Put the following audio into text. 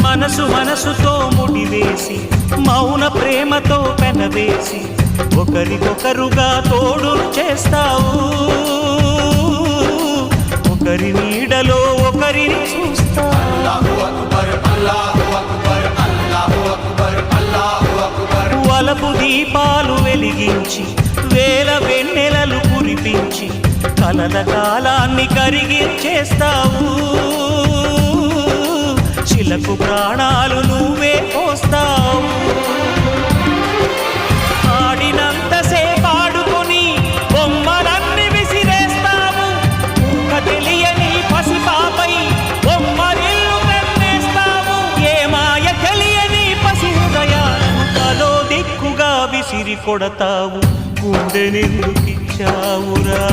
మనసు మనసుతో ముడివేసి మౌన ప్రేమతో పెనవేసి ఒకరికొకరుగా తోడును చేస్తావు. ఒకరి నీడలో ఒకరిని చూస్తావు. వలపు దీపాలు వెలిగించి వేల వెన్నెలలు కురిపించి కలల కాలాన్ని కరిగించేస్తావు. శిలకు ప్రాణాలు నువ్వే పోస్తావు. ఆడినంతసేపు ఆడుకొని బొమ్మలన్నీ విసిరేస్తావు. ఊహ తెలియని పసిపాపై బొమ్మరిల్లు కన్నేస్తావు. ఏ మాయ తెలియని పసి హృదయాలను తలో దిక్కుగా విసిరి కొడతావు. గుండె నిందుకిచ్చావురా.